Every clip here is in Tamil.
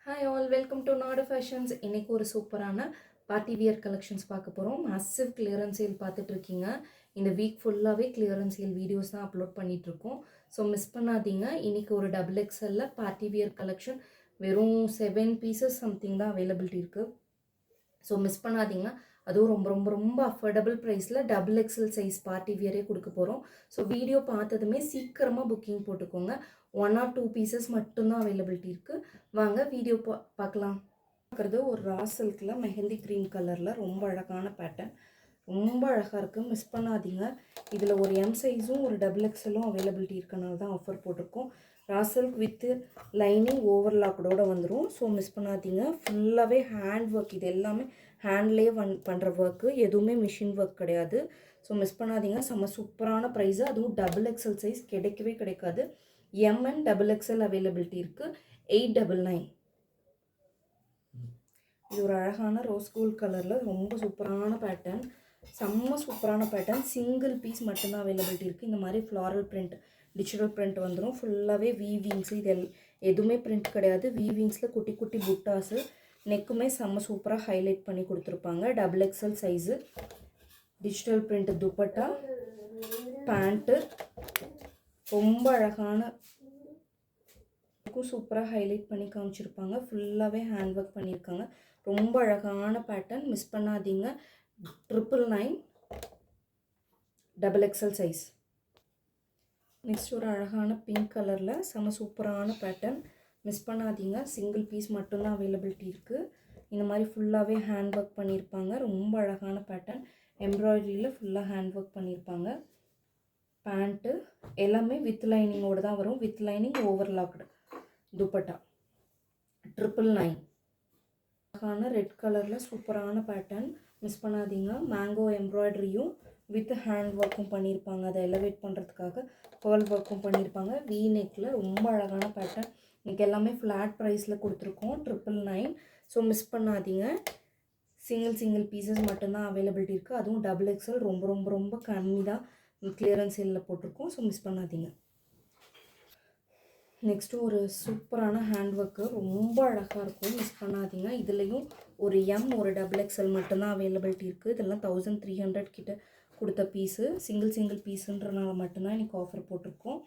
ஹாய் ஆல், வெல்கம் டு நாடு ஃபேஷன்ஸ். இன்றைக்கி ஒரு சூப்பரான பார்ட்டி வியர் கலெக்ஷன்ஸ் பார்க்க போகிறோம். மசிவ் கிளியரன்ஸ் சேல் பார்த்துட்ருக்கீங்க. இந்த வீக் ஃபுல்லாகவே கிளியரன்ஸ் சேல் வீடியோஸ் தான் அப்லோட் பண்ணிகிட்ருக்கோம். ஸோ மிஸ் பண்ணாதீங்க. இன்றைக்கி ஒரு டபுள் எக்ஸலில் பார்ட்டி வியர் கலெக்ஷன் வெறும் 7 பீசஸ் சம்திங் தான் அவைலபிலிட்டி இருக்குது. ஸோ மிஸ் பண்ணாதீங்க. அதுவும் ரொம்ப ரொம்ப ரொம்ப அஃபோர்டபுள் ப்ரைஸில் டபுள் எக்ஸல் சைஸ் பார்ட்டி வியரே கொடுக்க போகிறோம். ஸோ வீடியோ பார்த்ததுமே சீக்கிரமாக புக்கிங் போட்டுக்கோங்க. 1 or 2 பீசஸ் மட்டும்தான் அவைலபிலிட்டி இருக்குது. வாங்க வீடியோ பார்க்கலாம். பார்க்குறது ஒரு ரா சில்கில் மெஹந்தி க்ரீம் கலரில் ரொம்ப அழகான பேட்டர்ன், ரொம்ப அழகாக இருக்குது. மிஸ் பண்ணாதீங்க. இதில் ஒரு எம் சைஸும் ஒரு டபுள் எக்ஸலும் அவைலபிலிட்டி இருக்கனால தான் ஆஃபர் போட்டிருக்கோம். ரா சில்க் வித்து லைனிங் ஓவர்லாக்கோட வந்துடும். ஸோ மிஸ் பண்ணாதீங்க. ஃபுல்லாகவே ஹேண்ட் ஒர்க், இது எல்லாமே ஹேண்ட்லேயே பண்ணுற ஒர்க்கு, எதுவுமே மிஷின் ஒர்க் கிடையாது. ஸோ மிஸ் பண்ணாதீங்க. செம்ம சூப்பரான ப்ரைஸு, அதுவும் டபுள் எக்ஸல் சைஸ் கிடைக்கவே கிடைக்காது. எம்என் டபுள் எக்ஸல் அவைலபிலிட்டி இருக்குது. 899. இது ஒரு அழகான ரோஸ் கோல்ட் கலரில் ரொம்ப சூப்பரான பேட்டர்ன், செம்ம சூப்பரான பேட்டர்ன். சிங்கிள் பீஸ் மட்டும்தான் அவைலபிலிட்டி இருக்குது. இந்த மாதிரி ஃப்ளாரல் பிரிண்ட், டிஜிட்டல் பிரிண்ட் வந்துடும். ஃபுல்லாகவே வீவிங்ஸு, இது எதுவுமே பிரிண்ட் கிடையாது. வீவிங்ஸில் குட்டி குட்டி புட்டாஸு, நெக்குமே செம்ம சூப்பராக ஹைலைட் பண்ணி கொடுத்துருப்பாங்க. Double excel size, digital print dupatta, pant, ரொம்ப அழகான சூப்பராக ஹைலைட் பண்ணி காமிச்சிருப்பாங்க. ஃபுல்லாகவே ஹேண்ட் ஒர்க் பண்ணியிருக்காங்க. ரொம்ப அழகான பேட்டர்ன், மிஸ் பண்ணாதீங்க. 999 டபுள் எக்ஸல் சைஸ். நெக்ஸ்ட் ஒரு அழகான பிங்க் கலரில் செம சூப்பரான பேட்டர்ன், மிஸ் பண்ணாதீங்க. சிங்கிள் பீஸ் மட்டும்தான் அவைலபிலிட்டி இருக்குது. இந்த மாதிரி ஃபுல்லாகவே ஹேண்ட் ஒர்க் பண்ணியிருப்பாங்க. ரொம்ப அழகான பேட்டர்ன், எம்ப்ராய்டரியில் ஃபுல்லாக ஹேண்ட் ஒர்க் பண்ணியிருப்பாங்க. பேண்ட்டு எல்லாமே வித் லைனிங்கோடு தான் வரும். With lining overlocked. துப்பட்டா 999. அழகான ரெட் கலரில் சூப்பரான பேட்டர்ன், மிஸ் பண்ணாதீங்க. மேங்கோ எம்ப்ராய்டரியும் வித் ஹேண்ட் ஒர்க்கும் பண்ணியிருப்பாங்க. அதை எலவேட் பண்ணுறதுக்காக பேர்ல் ஒர்க்கும் பண்ணியிருப்பாங்க. வி நெக்கில் ரொம்ப அழகான பேட்டர்ன். இன்றைக்கி எல்லாமே ஃப்ளாட் ப்ரைஸில் கொடுத்துருக்கோம். 999. ஸோ மிஸ் பண்ணாதீங்க. சிங்கிள் பீசஸ் மட்டும்தான் அவைலபிலிட்டி இருக்குது. அதுவும் டபுள் எக்ஸல் ரொம்ப ரொம்ப ரொம்ப கம்மி தான் கிளியரன்ஸ் சேலில் போட்டிருக்கோம். ஸோ மிஸ் பண்ணாதீங்க. நெக்ஸ்ட்டு ஒரு சூப்பரான ஹேண்ட் ஒர்க்கு, ரொம்ப அழகாக இருக்கும். மிஸ் பண்ணாதீங்க. இதுலேயும் ஒரு எம் ஒரு டபுள் எக்ஸல் மட்டும்தான் அவைலபிலிட்டி இருக்குது. இதெல்லாம் 1300 கிட்ட கொடுத்த பீஸு. சிங்கிள் பீஸுன்றனால மட்டும்தான் இன்றைக்கி ஆஃபர் போட்டிருக்கோம்.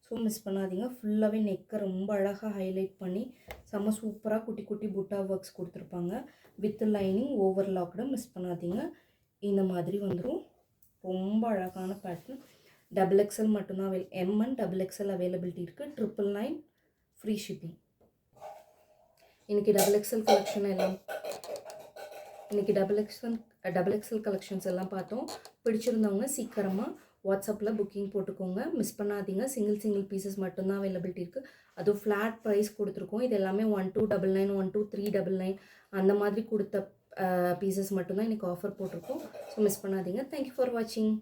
ஸோ மிஸ் பண்ணாதீங்க. ஃபுல்லாகவே நெக்கை ரொம்ப அழகாக ஹைலைட் பண்ணி செம்ம சூப்பராக குட்டி குட்டி புட்டா ஒர்க்ஸ் கொடுத்துருப்பாங்க. With lining overlocked. மிஸ் பண்ணாதீங்க. இந்த மாதிரி வந்துடும். ரொம்ப அழகான பேட்டர்ன். டபுள் எக்ஸல் மட்டும்தான் எம்என் டபுள் எக்ஸல் அவைலபிலிட்டி இருக்குது. 999 ஃப்ரீ ஷிப்பிங். இன்றைக்கி டபுள் எக்ஸல் கலெக்ஷன் எல்லாம் டபுள் எக்ஸல் கலெக்ஷன்ஸ் எல்லாம் பார்த்தோம். பிடிச்சிருந்தவங்க சீக்கிரமாக வாட்ஸ்அப்பில் புக்கிங் போட்டுக்கோங்க. மிஸ் பண்ணாதீங்க. சிங்கிள் பீசஸ் மட்டும்தான் அவைலபிலிட்டி இருக்குது. அதுவும் ஃப்ளாட் ப்ரைஸ் கொடுத்துருக்கோம். இது எல்லாமே 1299, 12399 அந்த மாதிரி கொடுத்த பீசஸ் மட்டும்தான் இன்றைக்கி ஆஃபர் போட்டிருக்கோம். ஸோ மிஸ் பண்ணாதீங்க. தேங்க்யூ ஃபார் வாட்சிங்.